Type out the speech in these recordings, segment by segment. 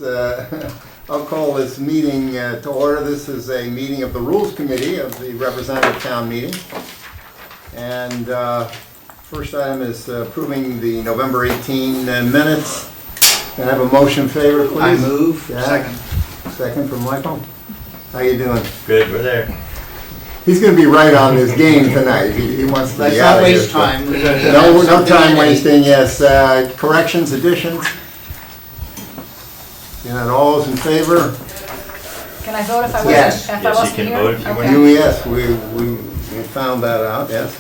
I'll call this meeting to order. This is a meeting of the Rules Committee of the Representative Town Meeting. And first item is approving the November 18 minutes. Can I have a motion in favor, please? I move. Jack? Second from Michael. How you doing? Good, we're there. He's going to be right on this game tonight. He wants to Let's be out not of here. waste time. No time wasting, yes. Corrections, additions? And all those in favor? Can I vote if I wasn't, Yes. if I Yes, you wasn't can here? vote if you Okay. want. Yes, we found that out, yes.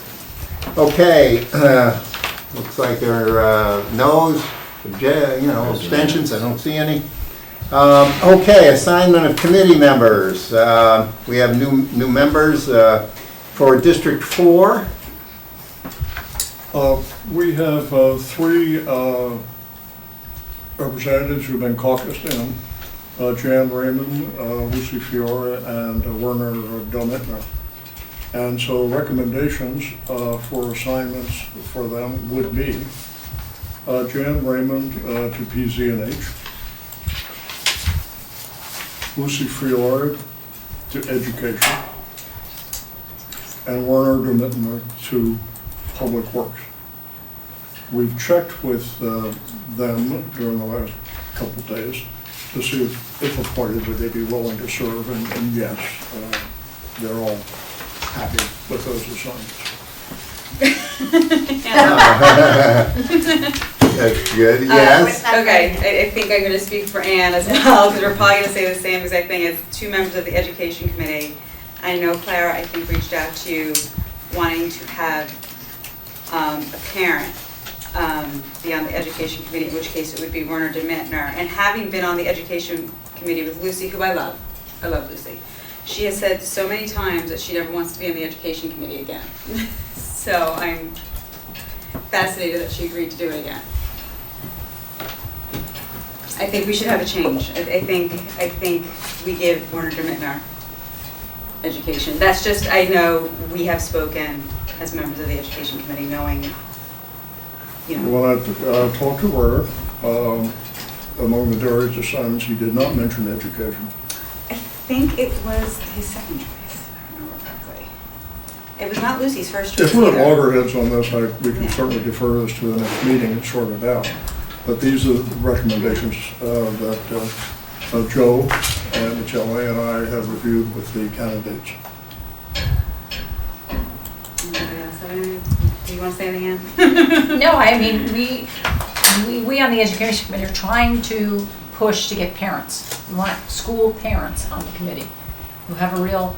Okay, looks like there are no's, abstentions, I don't see any. Okay, assignment of committee members. We have new members for District 4. We have three representatives who've been caucused in, Jan Raymond, Lucy Fiore, and Werner Domitner. And so recommendations for assignments for them would be Jan Raymond to PZ&H, Lucy Fiore to Education, and Werner Domitner to Public Works. We've checked with them during the last couple of days to see if appointed, would they be willing to serve, and yes, they're all happy with those assignments. That's good, yes. Okay, I think I'm going to speak for Ann as well, because we're probably going to say the same exact thing as two members of the Education Committee. I know Clara, I think, reached out to you wanting to have a parent be on the Education Committee, in which case it would be Werner Domitner. And having been on the Education Committee with Lucy, who I love Lucy, she has said so many times that she never wants to be on the Education Committee again. So I'm fascinated that she agreed to do it again. I think we should have a change. I think we give Werner Domitner education. That's just, I know we have spoken as members of the Education Committee, knowing, When I talked to Werner, among the various assignments, he did not mention education. I think it was his second choice, if I remember correctly. It was not Lucy's first choice If we're at either. loggerheads on this, we can certainly defer this to the next meeting and sort it out. But these are the recommendations that Joe and Michele and I have reviewed with the candidates. Anybody else have anything? Do you want to say anything, Ann? No, I mean, we on the Education Committee are trying to push to get parents. We want school parents on the committee who have a real,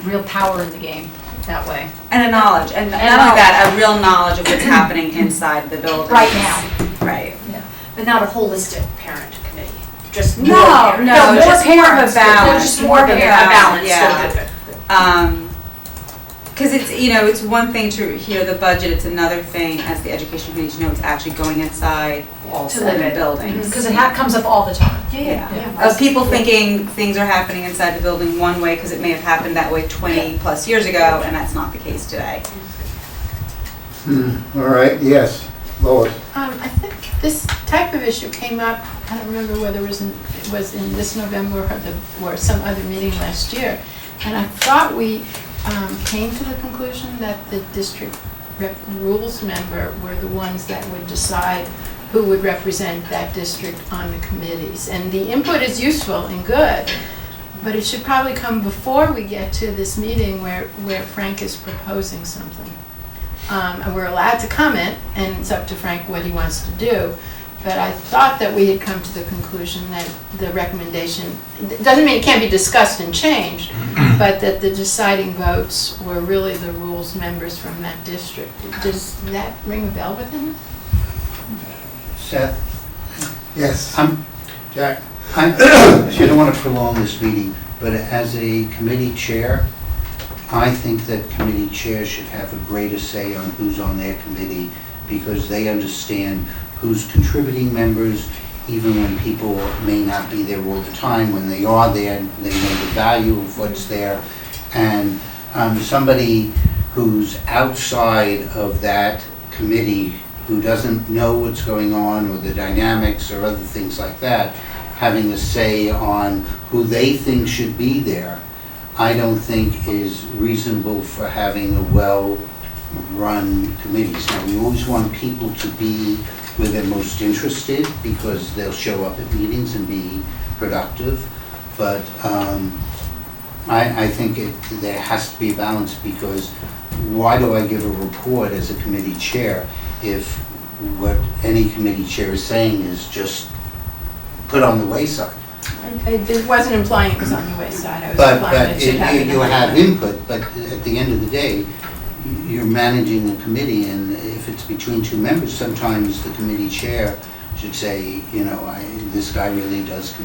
real power in the game that way. And a knowledge, and not only that, a real knowledge of what's happening inside the building. Right now. Right. Yeah. But not a holistic parent committee, just more No, parents. no, more just more of a parents, balance. Just more of a balance. Yeah. Good. Because it's one thing to hear the budget, it's another thing as the Education Committee to know it's actually going inside all To live 7 it. buildings. Because it comes up all the time. Yeah. Of people thinking things are happening inside the building one way because it may have happened that way 20 plus years ago, and that's not the case today. All right, yes, Lois. I think this type of issue came up, I don't remember whether it was in this November or some other meeting last year. And I thought we came to the conclusion that the district rules member were the ones that would decide who would represent that district on the committees. And the input is useful and good, but it should probably come before we get to this meeting where Frank is proposing something. And we're allowed to comment, and it's up to Frank what he wants to do. But I thought that we had come to the conclusion that the recommendation, it doesn't mean it can't be discussed and changed, but that the deciding votes were really the rules members from that district. Does that ring a bell with him? Seth? Yes. Jack? I don't want to prolong this meeting, but as a committee chair, I think that committee chairs should have a greater say on who's on their committee because they understand who's contributing members, even when people may not be there all the time. When they are there, they know the value of what's there. And somebody who's outside of that committee who doesn't know what's going on or the dynamics or other things like that, having a say on who they think should be there, I don't think is reasonable for having a well-run committees. Now, we always want people to be where they're most interested because they'll show up at meetings and be productive. But I think there has to be a balance, because why do I give a report as a committee chair if what any committee chair is saying is just put on the wayside? It wasn't implying it was on the wayside, I was But implying it should have. you have input, but at the end of the day, you're managing a committee, and if it's between two members, sometimes the committee chair should say, you know, this guy really does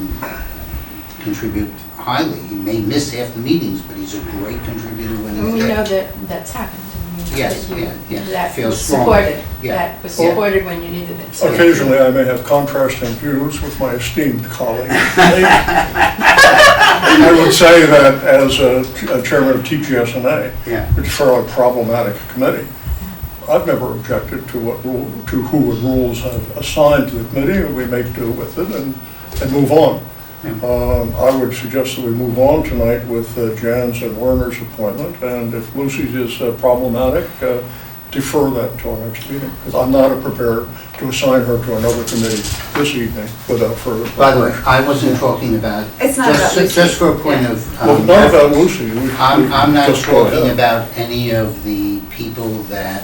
contribute highly. He may miss half the meetings, but he's a great contributor when And he's we there. know that that's happened. I mean, Yes, that you- yeah, That feels was strong. supported, Yeah. that was Well- supported when you needed it. So- Occasionally, I may have contrasting views with my esteemed colleague. I would say that as a chairman of TGSNA, Yeah. it's a fairly problematic committee. I've never objected to who the rules have assigned to the committee, and we make do with it and move on. I would suggest that we move on tonight with Jan's and Werner's appointment, and if Lucy's is problematic, defer that to our next meeting, because I'm not prepared to assign her to another committee this evening without further. By the way, I wasn't talking about, It's not about Lucy. just for a point of. Well, not about Lucy. I'm not Just go talking ahead. about any of the people that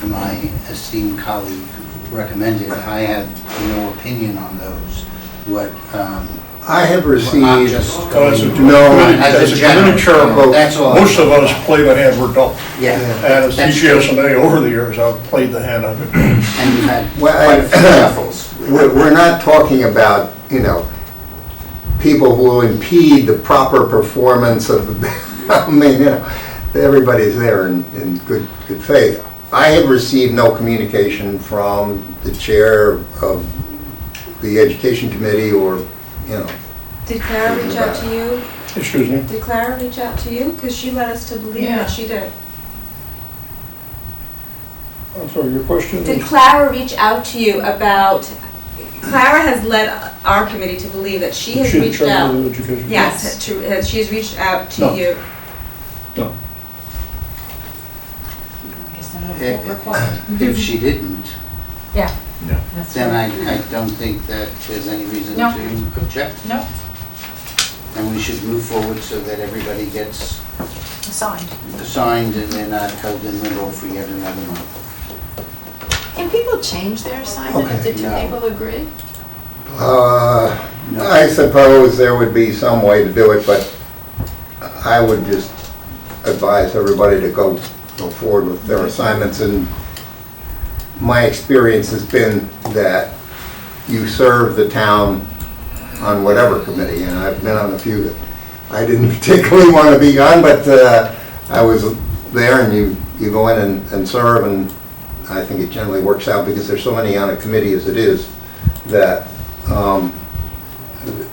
my esteemed colleague recommended. I have no opinion on those. What, I have I'm received, just. As a No, as a committee chair, That's all. most of us play the hand we're dealt. Yeah. And as That's true. TGSNA over the years, I've played the hand I've been dealt. And we've had Well, quite a few shuffles. we're not talking about, people who will impede the proper performance of the, I mean, everybody's there in good faith. I have received no communication from the chair of the Education Committee or, Did Clara reach out to you? Excuse me? Did Clara reach out to you? Because she led us to believe Yeah. that she did. I'm sorry, your question Did is? Clara reach out to you about, Clara has led our committee to believe that she has She- reached chair of out. the Education. Yes, she has reached out to No. you. No. I guess then we'll require. If she didn't, Yeah. That's then right. I don't think that there's any reason No. to object. No, And we should move forward so that everybody gets assigned. assigned and they're not held in limbo for yet another month. Can people change their assignment if the two No. people agree? I suppose there would be some way to do it, but I would just advise everybody to go forward with their assignments. And my experience has been that you serve the town on whatever committee, and I've been on a few that I didn't particularly want to be on, but I was there, and you go in and serve, and I think it generally works out because there's so many on a committee as it is that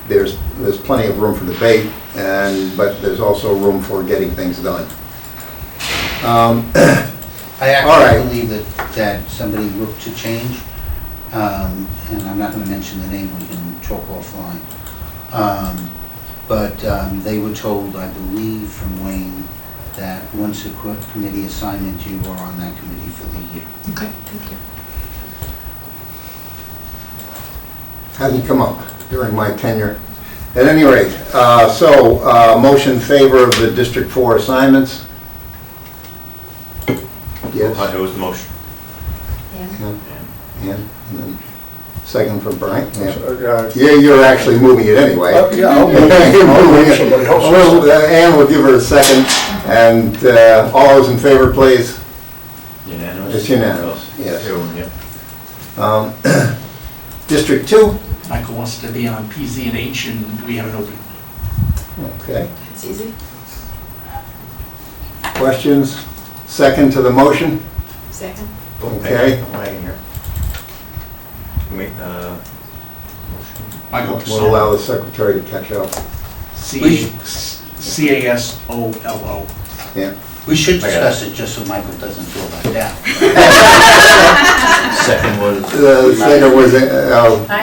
there's plenty of room for debate, but there's also room for getting things done. I All right. actually believe that somebody looked to change, and I'm not going to mention the name, we can talk offline. But they were told, I believe from Wayne, that once a committee assignment, you are on that committee for the year. Okay, thank you. Hasn't come up during my tenure. At any rate, motion in favor of the District 4 assignments? Yes? It was the motion. Yeah, and then second from Brian? Yeah. Yeah, Yeah, you're actually moving it anyway. yeah, I'll move You're moving it. somebody else. Well, Ann will give her a second, and all those in favor, please? Unanimous? It's unanimous, yes. Yeah. District 2? Michael wants to be on PZ and H, and we have an opening. Okay. It's easy. Questions? Second to the motion? Second. Okay. I'm lagging here. Make, motion. Michael We'll allow the secretary to catch up. Casolo. Yeah. We should I got discuss it just so Michael doesn't feel left out. Second was. The second was, I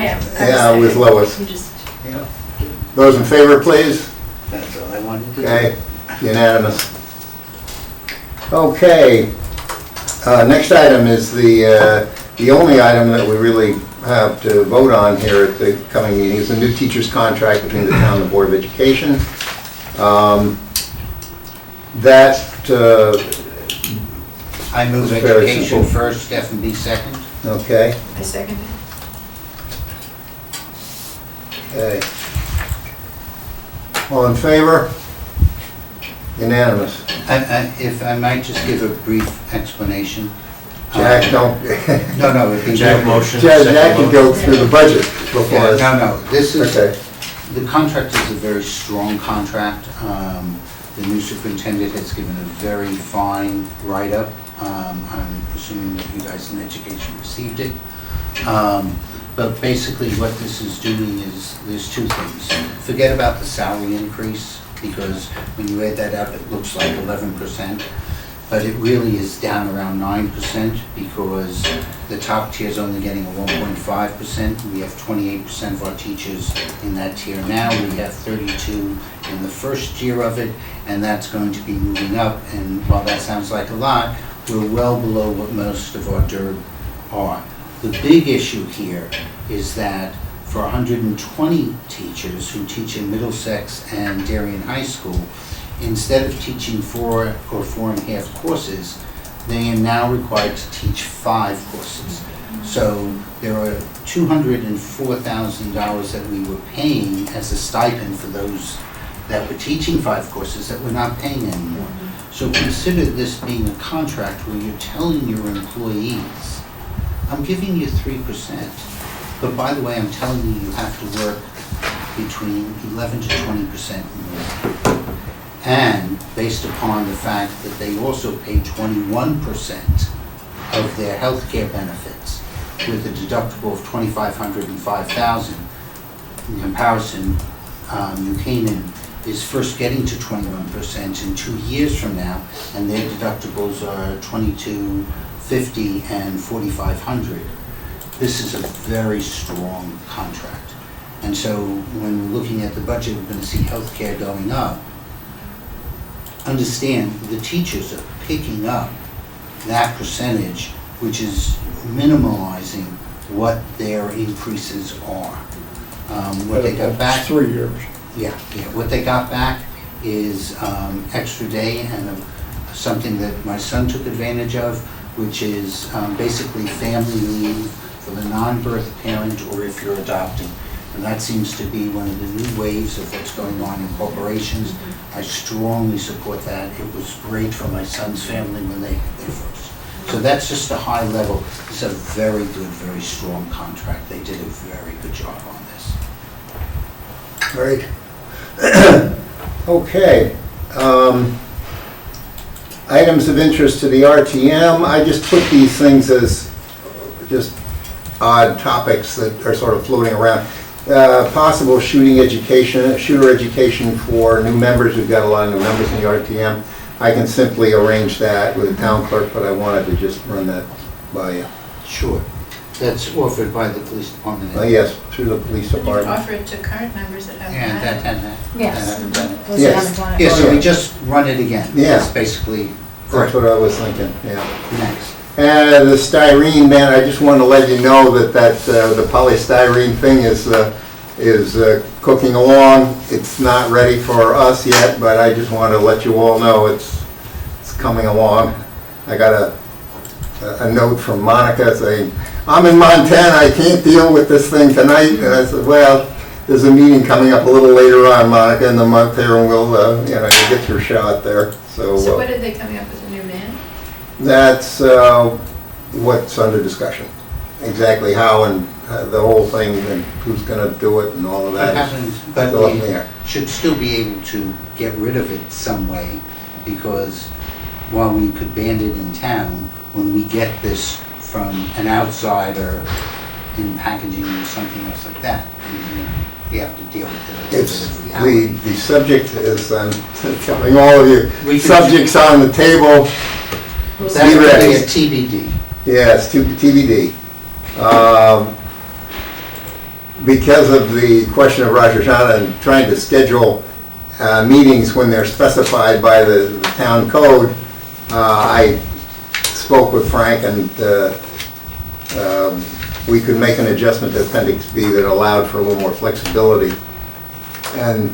am. yeah, it was Lois. You just, Those in favor, please? That's all I wanted to do. Okay, unanimous. Okay, next item is the only item that we really have to vote on here at the coming meeting is the new teacher's contract between the town and the Board of Education. That, I move It's very education simple. first, F&B second. okay, I second it. okay. All in favor? Unanimous. If I might just give a brief explanation. Jack, don't, No, it'd be Jack motion. Jack second can go motion. through the budget before Yeah, us. no, this is, Okay, the contract is a very strong contract. The new superintendent has given a very fine write-up. I'm assuming that you guys in education received it. But basically what this is doing is, there's two things. Forget about the salary increase, because when you add that up, it looks like 11%. But it really is down around 9% because the top tier is only getting a 1.5%. We have 28% of our teachers in that tier now. We have 32 in the first year of it, and that's going to be moving up. And while that sounds like a lot, we're well below what most of our DERB are. The big issue here is that for 120 teachers who teach in Middlesex and Darien High School, instead of teaching 4 or 4.5 courses, they are now required to teach 5 courses. So there are $204,000 that we were paying as a stipend for those that were teaching 5 courses that we're not paying anymore. So consider this being a contract where you're telling your employees, I'm giving you 3%, but by the way, I'm telling you, you have to work between 11 to 20% more. And based upon the fact that they also pay 21% of their health care benefits with a deductible of $2,500 and $5,000. In comparison, New Canaan is first getting to 21% in 2 years from now, and their deductibles are $2,250 and $4,500. This is a very strong contract. And so when we're looking at the budget, we're going to see healthcare going up. Understand, the teachers are picking up that percentage, which is minimalizing what their increases are. What they got back, It's 3 years. yeah, what they got back is extra day and something that my son took advantage of, which is basically family leave for the non-birth parent or if you're adopting. And that seems to be one of the new waves of what's going on in corporations. I strongly support that. It was great for my son's family when they got there first. So that's just a high level. It's a very good, very strong contract. They did a very good job on this. great. Okay. Items of interest to the RTM. I just put these things as just odd topics that are sort of floating around. Possible shooter education for new members. We've got a lot of new members in the RTM. I can simply arrange that with the town clerk, but I wanted to just run that by you. Sure. That's offered by the police department. Yes, through the police Did you department. offer it to current members that haven't Yeah, had it? Yes. that haven't done it. Those Yes. that haven't done it. Yeah, so Oh, we yeah. just run it again. Yeah. That's basically That's what I was thinking, yeah. next. And the styrene, man, I just wanted to let you know that the polystyrene thing is cooking along. It's not ready for us yet, but I just wanted to let you all know it's coming along. I got a note from Monica saying, I'm in Montana, I can't deal with this thing tonight. And I said, well, there's a meeting coming up a little later on, Monica, in the month here, and we'll, you'll get your shot there. So what are they coming up with, a new man? That's what's under discussion. Exactly how and the whole thing and who's going to do it and all of What that. happens, but still up in we the air. should still be able to get rid of it some way, because while we could ban it in town, when we get this from an outsider in packaging or something else like that. And you have to deal with it. It's, It's a reality. the subject is, I'm telling all of you, We can- subject's on the table. That Be would ready. be a TBD. Yeah, it's TBD. Because of the question of Rosh Hashanah and trying to schedule meetings when they're specified by the town code, I spoke with Frank and we could make an adjustment to Appendix B that allowed for a little more flexibility. And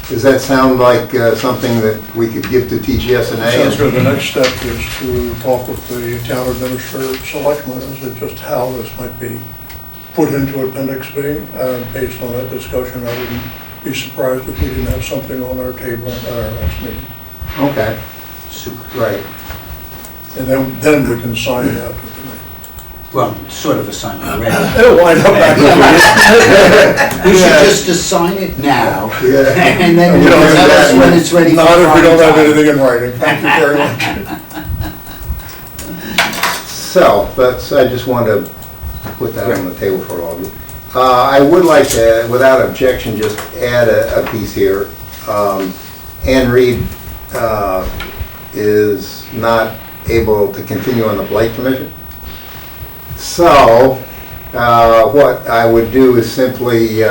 does that sound like something that we could give to TGS&A? Sounds good. The next step is to talk with the town administrator, selectmen, as to just how this might be put into Appendix B. Based on that discussion, I wouldn't be surprised if we didn't have something on our table at our next meeting. Okay, Super. right. And then we can sign it out to the committee. Well, sort of assigned already. It'll wind up back with We should Yeah. just assign it now, Yeah. and then We we'll don't have tell us that. when it's ready for Not if we prime don't have time. anything in writing. Thank you very much. So, I just wanted to put that on the table for all of you. I would like to, without objection, just add a piece here. Ann Reed is not able to continue on the Blight Commission. So, what I would do is simply,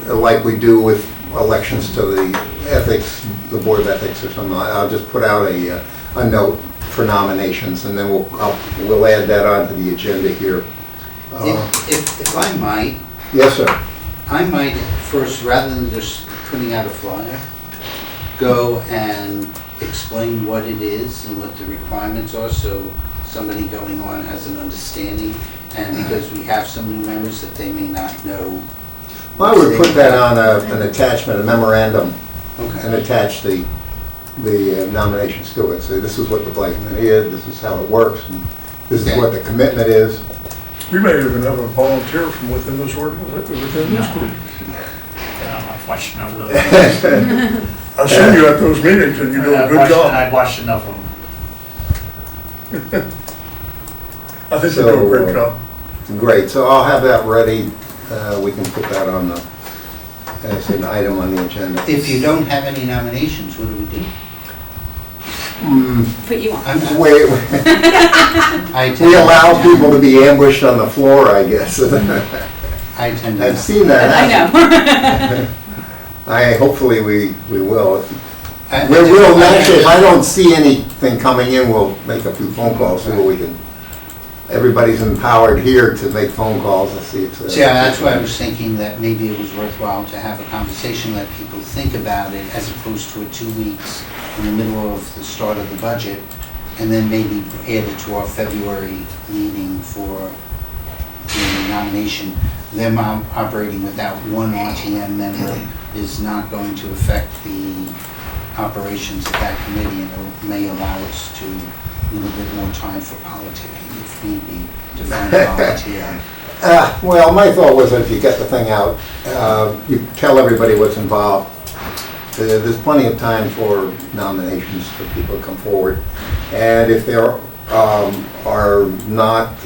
like we do with elections to the ethics, the Board of Ethics or something, I'll just put out a note for nominations, and then we'll add that onto the agenda here. If I might, Yes, sir. I might first, rather than just putting out a flyer, go and explain what it is and what the requirements are, so somebody going on has an understanding. And because we have some new members that they may not know. Well, I would put that on an attachment, a memorandum, and Okay. attach the nominations to it. Say, this is what the Blight Committee is, this is how it works, and this is what the commitment is. We may even have a volunteer from within this organization, within this group. I've watched enough of those. I've seen you at those meetings and you do a good job. I've watched enough of them. I think you do a So, great job. Great, so I'll have that ready. We can put that on as an item on the agenda. If you don't have any nominations, what do we do? Put you on. Wait, I tend we to- allow people to be ambushed on the floor, I guess. I tend to. I've seen that I happen. know. Hopefully we will. I- We'll actually, if I don't see anything coming in, we'll make a few phone calls, see what we can. Everybody's empowered here to make phone calls and see if. So, yeah, that's why I was thinking that maybe it was worthwhile to have a conversation, let people think about it, as opposed to a 2 weeks in the middle of the start of the budget, and then maybe add it to our February meeting for the nomination. Them operating without one RTM member is not going to affect the operations of that committee, and it may allow us to a little bit more time for politicking, if need be, to find a volunteer. Well, my thought was that if you get the thing out, you tell everybody what's involved. There's plenty of time for nominations for people to come forward. And if there are not,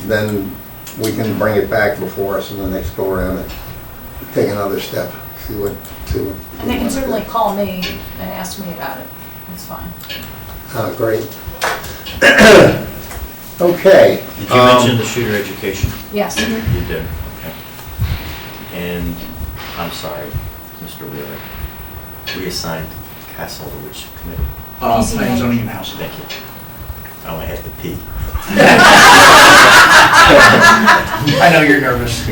then we can bring it back before us in the next go around and take another step, see what. And they can certainly call me and ask me about it. It's fine. Great. Okay. Did you mention the shooter education? Yes. You did, okay. And, I'm sorry, Mr. Wheeler, we assigned Castle to which committee? Planning, zoning, and housing. Thank you. I only had to pee. I know you're nervous.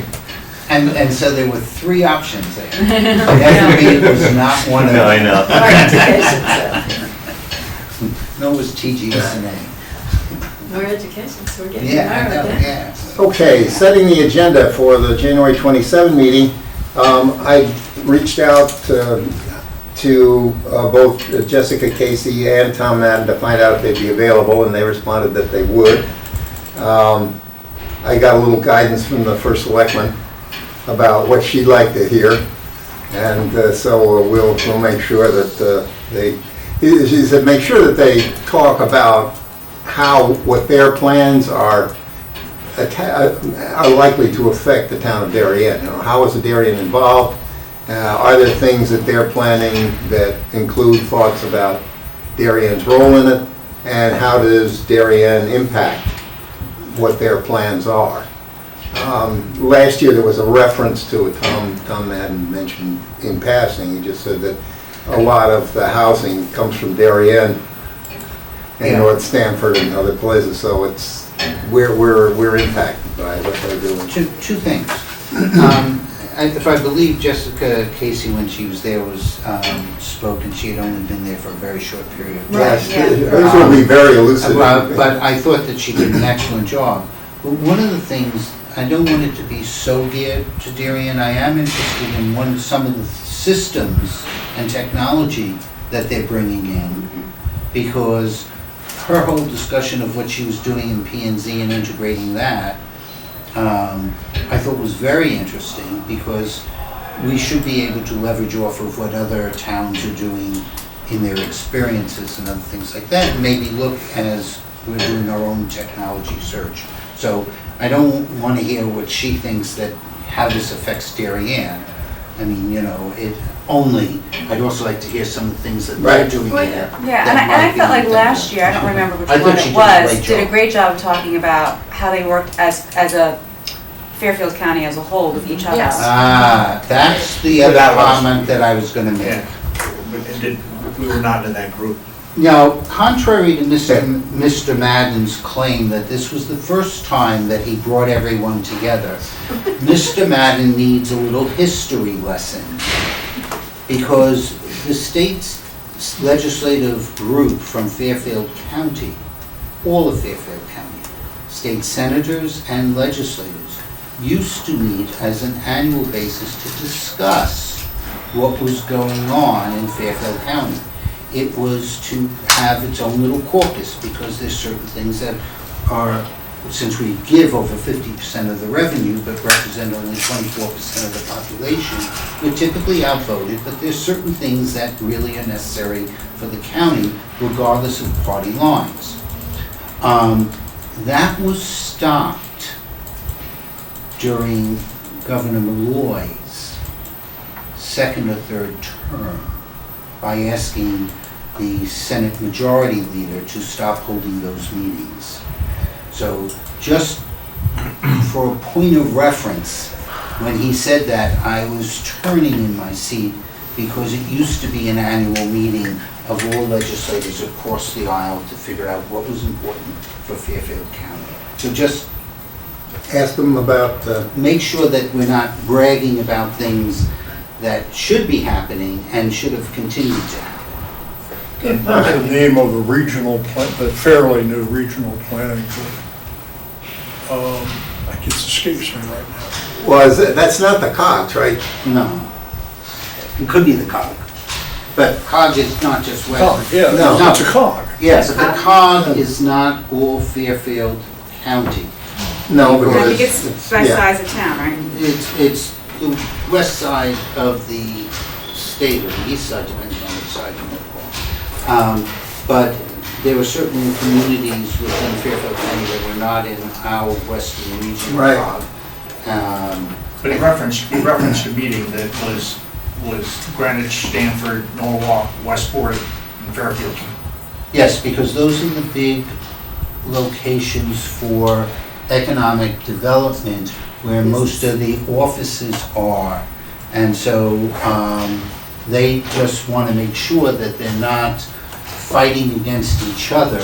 And so there were 3 options there. Equity was not one of them. No, I know. No, it was TGS&A. More education, so we're getting Yeah, I know, there. yeah. Okay, setting the agenda for the January 27 meeting. I reached out to both Jessica Casey and Tom Madden to find out if they'd be available, and they responded that they would. I got a little guidance from the first selectman about what she'd like to hear, and so we'll make sure that she said, make sure that they talk about what their plans are are likely to affect the town of Darien? You know, how is the Darien involved? Are there things that they're planning that include thoughts about Darien's role in it? And how does Darien impact what their plans are? Last year, there was a reference to it. Tom hadn't mentioned in passing. He just said that a lot of the housing comes from Darien and Yeah. North Stamford and other places, so it's, we're impacted by what they're doing. Two things. If I believe Jessica Casey, when she was there, spoke, and she had only been there for a very short period of time. Yes, yeah. this will be very elusive. But I thought that she did an excellent job. But one of the things, I don't want it to be so geared to Darien. I am interested in some of the systems and technology that they're bringing in, because her whole discussion of what she was doing in P&Z and integrating that, I thought was very interesting, because we should be able to leverage off of what other towns are doing in their experiences and other things like that, and maybe look as we're doing our own technology search. So I don't want to hear what she thinks that, how this affects Darien. I mean, I'd also like to hear some of the things that they're doing there. Yeah, that and I might felt like be- last year, I don't remember which I one thought she it did a was, great did a job. great job of talking about how they worked as a Fairfield County as a whole with each other. Yes. That's the other comment that I was gonna make. Yeah. We were not in that group. Now, contrary to Mr. Madden's claim that this was the first time that he brought everyone together, Mr. Madden needs a little history lesson, because the state's legislative group from Fairfield County, all of Fairfield County, state senators and legislators, used to meet as an annual basis to discuss what was going on in Fairfield County. It was to have its own little caucus, because there's certain things that are, since we give over 50% of the revenue but represent only 24% of the population, we're typically outvoted, but there's certain things that really are necessary for the county regardless of party lines. That was stopped during Governor Malloy's second or third term by asking the Senate Majority Leader to stop holding those meetings. So just for a point of reference, when he said that, I was turning in my seat, because it used to be an annual meeting of all legislators across the aisle to figure out what was important for Fairfield County. So just Ask them about, make sure that we're not bragging about things that should be happening and should have continued to happen. The name of the regional, the fairly new regional planning group. It escapes me right now. that's not the COGS, right? No. It could be the COG. But COG is not just West. Yeah, No. it's a cog. Yes, but the COG is not all Fairfield County. No, I because. think it's by yeah. size of town, right? It's the west side of the state, or the east side, depending on which side you look on. But there were certain communities within Fairfield County that were not in our western region. Right. But he referenced a meeting that was Greenwich, Stanford, Norwalk, Westport, and Fairfield. Yes, because those are the big locations for economic development where most of the offices are. And so they just want to make sure that they're not fighting against each other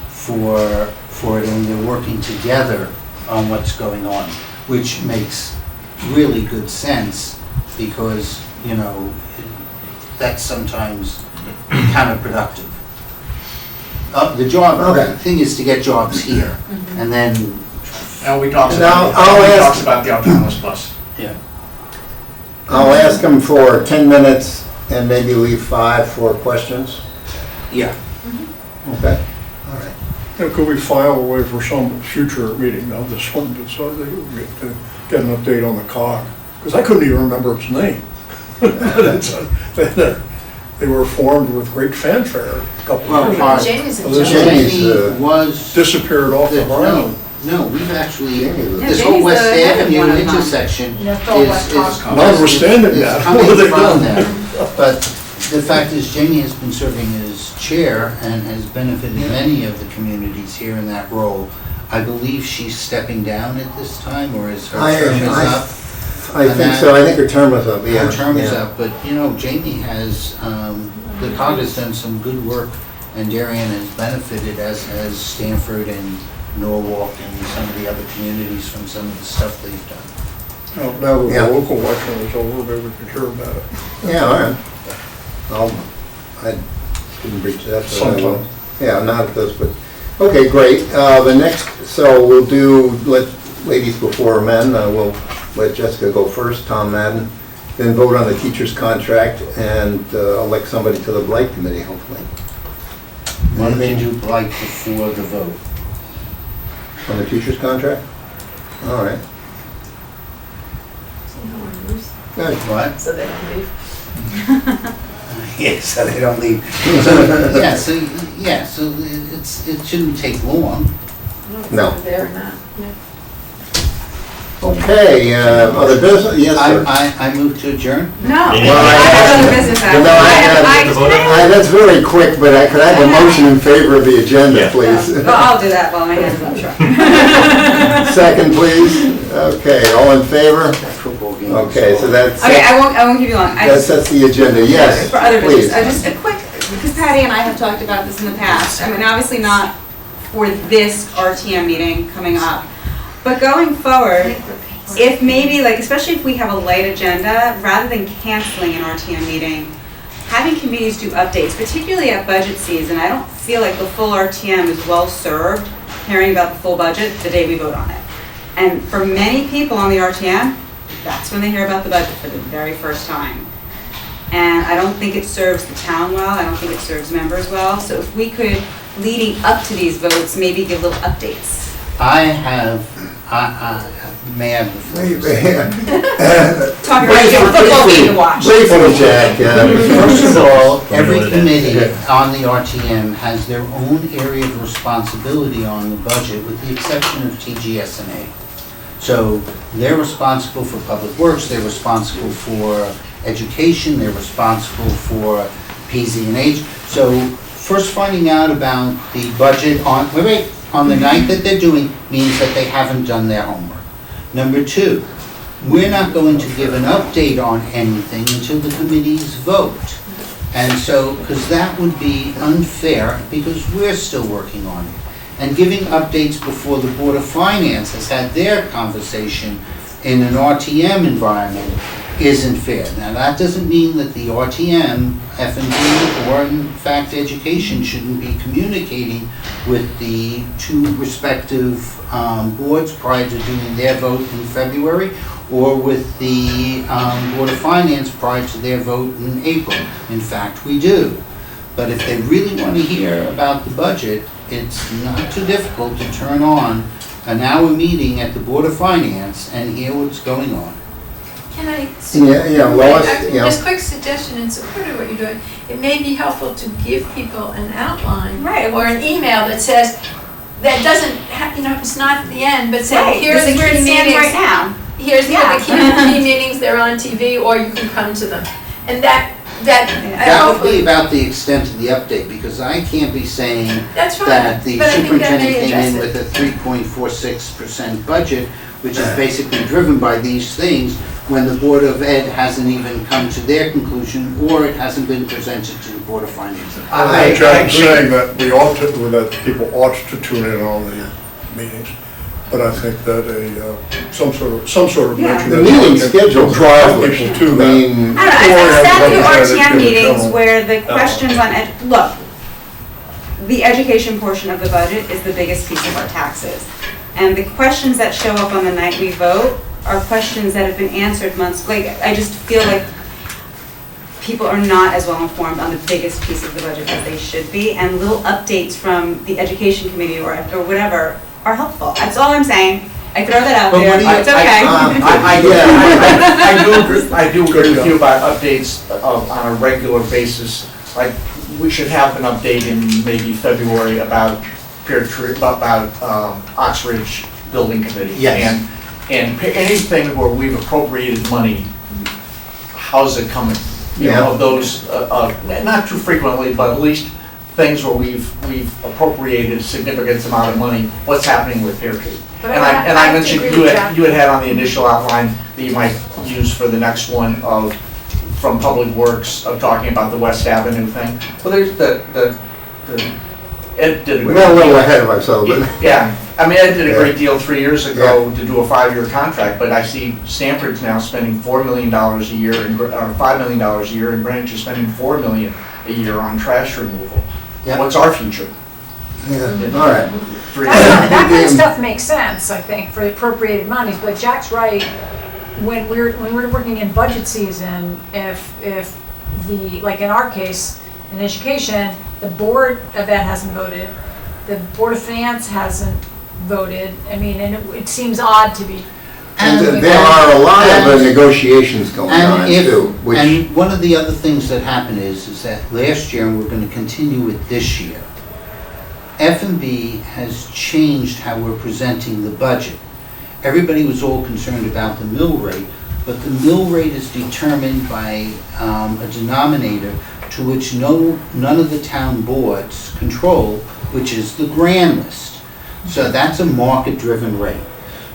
for it, and they're working together on what's going on, which makes really good sense, because, that's sometimes counterproductive. Okay. The thing is to get jobs here, and then, Now, we talked Now, about, I'll we ask- talked about the autonomous bus. yeah. I'll ask them for 10 minutes and maybe leave 5 for questions. Yeah. Okay, all right. Could we file away for some future meeting, not this one, but so they to get an update on the cog? Because I couldn't even remember its name. They were formed with great fanfare a couple of years ago. Jamie's in Well, charge. Jamie's, Jamie was, Disappeared off the no, ground. No, we've actually, this Jamie's whole West the head of Avenue one of them. intersection is. That's all West Hawk. Notwithstanding that, is what have they coming from done? there. But the fact is, Jamie has been serving as chair and has benefited many of the communities here in that role. I believe she's stepping down at this time, or is her term is up? I think so, I think her term was up, yeah. Her term is yeah. up, but, you know, Jamie has, the COG has done some good work, and Darien has benefited, as has Stanford and Norwalk and some of the other communities from some of the stuff they've done. Now that Yeah. the local election is over, maybe we can hear about it. Yeah, all right. I didn't reach that, but I will. Sometime. Yeah, not this, but, okay, great. The next, so we'll do, ladies before men, we'll let Jessica go first, Tom Madden, then vote on the teacher's contract and elect somebody to the Blight Committee, hopefully. Why don't they do Blight before the vote? On the teacher's contract? All right. Good. What? So they don't leave. Yeah, so they don't leave. So it shouldn't take long. No. They're not, yeah. Okay, other business, yes, sir. I move to adjourn. No, Yeah. I have other business. No, that's very quick, but could I have a motion in favor of the agenda, Yeah. please? Well, I'll do that while my hands are sure. Second, please. Okay, all in favor? Football game. Okay, so that's, Okay, I won't keep you long. I that just, sets the agenda, yes, for other please. business, just a quick, because Patty and I have talked about this in the past. I mean, obviously not for this RTM meeting coming up, but going forward, if maybe, like, especially if we have a light agenda, rather than canceling an RTM meeting, having committees do updates, particularly at budget season. I don't feel like the full RTM is well served hearing about the full budget the day we vote on it. And for many people on the RTM, that's when they hear about the budget for the very first time. And I don't think it serves the town well, I don't think it serves members well. So if we could, leading up to these votes, maybe give little updates. May I have the floor? Talk about your football game to watch. Briefly, Jack. First of all, every Promote it. committee on the RTM has their own area of responsibility on the budget, with the exception of TGS&A. So they're responsible for public works, they're responsible for education, they're responsible for PZ&H. So first finding out about the budget on the night that they're doing means that they haven't done their homework. Number two, we're not going to give an update on anything until the committees vote. And so, because that would be unfair, because we're still working on it. And giving updates before the Board of Finance has had their conversation in an RTM environment isn't fair. Now, that doesn't mean that the RTM, F&D, or in fact education shouldn't be communicating with the two respective boards prior to doing their vote in February, or with the Board of Finance prior to their vote in April. In fact, we do. But if they really want to hear about the budget, it's not too difficult to turn on an hour meeting at the Board of Finance and hear what's going on. Can I? Yeah, Lois, yeah. Just a quick suggestion in support of what you're doing. It may be helpful to give people an outline. Right. Or an email that says, that doesn't, it's not at the end, but say, Right, here's there's a where key it meeting stands right now. Here's the Yeah. key meetings, they're on TV, or you can come to them. And that That would be hopefully, about the extent of the update, because I can't be saying that's fine. that the But I think that superintendent may came in address with it. a 3.46% budget, which is basically driven by these things, when the Board of Ed hasn't even come to their conclusion, or it hasn't been presented to the Board of Finance. Jack is saying that that people ought to tune in on the meetings, but I think that some sort of Yeah. mention. The meeting schedule Drive probably, people to I that. mean, I don't know, I've sat through Representative RTM can meetings tell. where the questions on, look, the education portion of the budget is the biggest piece of our taxes. And the questions that show up on the night we vote are questions that have been answered months, like, I just feel like people are not as well informed on the biggest piece of the budget as they should be, and little updates from the education committee or whatever are helpful. That's all I'm saying. I throw that out But there, what do you- it's okay. I do agree with you about updates on a regular basis. Like, we should have an update in maybe February about Oxbridge building committee. Yes. And anything where we've appropriated money, how's it coming? You Yeah. know, of those, not too frequently, but at least things where we've appropriated a significant amount of money, what's happening with Pear Tree? But And I I have to mentioned, agree you with had, had on the initial outline that you might use for the next one of, from Public Works, of talking about the West Avenue thing. Well, there's Ed did a We great got a little deal. ahead of ourselves, but Yeah, I mean, Ed did a Yeah. great deal 3 years ago to do a 5-year contract, but I see Stanford's now spending $4 million a year, or $5 million a year, and Greenwich is spending $4 million a year on trash removal. Yep. What's our future? yeah, all right. That kind of stuff makes sense, I think, for the appropriated monies, but Jack's right. When we're working in budget season, if the, like in our case, in education, the Board of Ed hasn't voted, the Board of Finance hasn't voted, I mean, and it seems odd to be. And there are a lot of negotiations going on And if, too, which, and one of the other things that happened is that last year, and we're gonna continue it this year, F&B has changed how we're presenting the budget. Everybody was all concerned about the mill rate, but the mill rate is determined by a denominator to which none of the town boards control, which is the grand list. So that's a market-driven rate.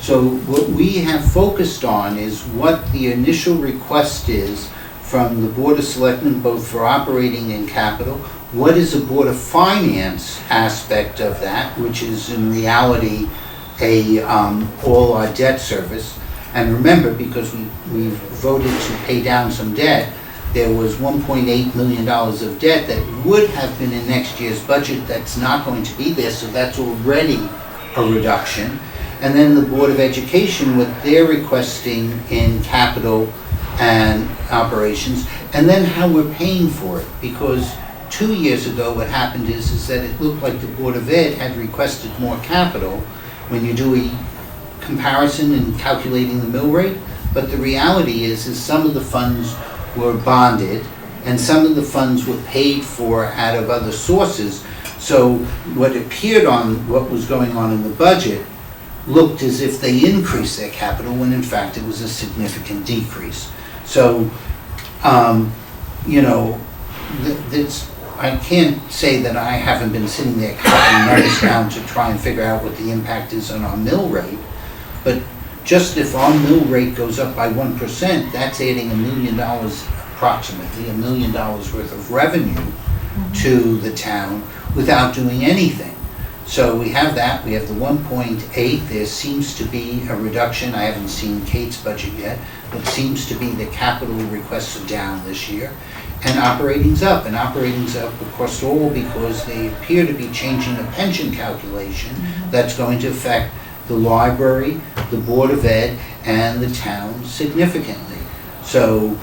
So what we have focused on is what the initial request is from the Board of Selectmen, both for operating and capital. What is a Board of Finance aspect of that, which is in reality all our debt service. And remember, because we voted to pay down some debt, there was $1.8 million of debt that would have been in next year's budget that's not going to be there, so that's already a reduction. And then the Board of Education, what they're requesting in capital and operations, and then how we're paying for it. Because 2 years ago, what happened is that it looked like the Board of Ed had requested more capital when you do a comparison in calculating the mill rate. But the reality is some of the funds were bonded and some of the funds were paid for out of other sources. So what appeared on what was going on in the budget looked as if they increased their capital when in fact it was a significant decrease. So, I can't say that I haven't been sitting there counting numbers down to try and figure out what the impact is on our mill rate. But just if our mill rate goes up by 1%, that's adding $1 million, approximately $1 million worth of revenue to the town without doing anything. So we have that, we have the 1.8, there seems to be a reduction, I haven't seen Kate's budget yet, but it seems to be the capital requests are down this year. And operating's up across all because they appear to be changing a pension calculation that's going to affect the library, the Board of Ed, and the town significantly. So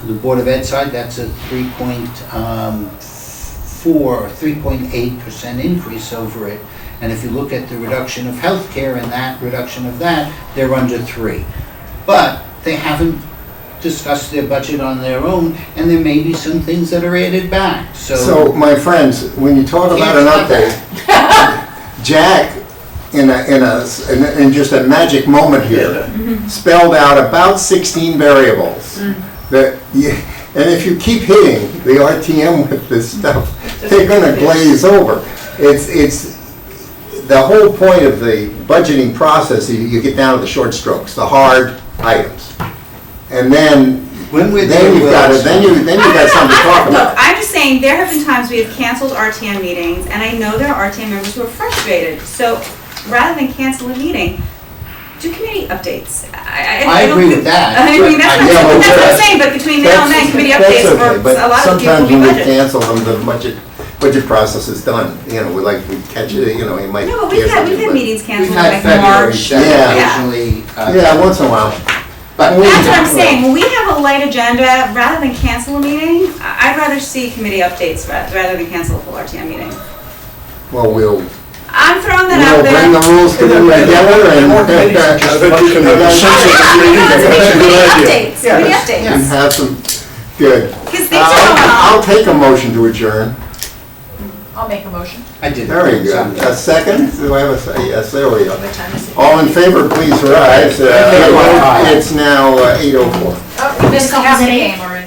the Board of Ed side, that's a 3.8% increase over it. And if you look at the reduction of healthcare and that reduction of that, they're under 3. But they haven't discussed their budget on their own, and there may be some things that are added back. so my friends, when you talk about an update, Jack, in just a magic moment here, spelled out about 16 variables. And if you keep hitting the RTM with this stuff, they're gonna glaze over. It's the whole point of the budgeting process, you get down to the short strokes, the hard items. And then you've got something to talk Look, about. I'm just saying, there have been times we have canceled RTM meetings, and I know there are RTM members who are frustrated. So rather than cancel a meeting, do committee updates. I don't agree think- with that. I mean, that's what I'm saying, but between now and then, committee updates That's for okay, but a lot of people will sometimes be when we budget. cancel them, the budget process is done. We catch it, you might. No, but we've had meetings We've canceled had like February March. that Yeah. occasionally. Yeah, once in a while. But That's what I'm saying, when we have a light agenda, rather than cancel a meeting, I'd rather see committee updates rather than cancel a full RTM meeting. Well, we'll I'm throwing that bring out there. the rules committee together and I think you can have a sense of the meeting. That's a good Committee idea. updates, committee and updates. have some, good. Because things are going I'll on. take a motion to adjourn. I'll make a motion. I did. Very good. A second? Do I have yes, there we go. What time is it? All in favor, please rise. Aye. It's now 8:04. Oh, we missed half the game already.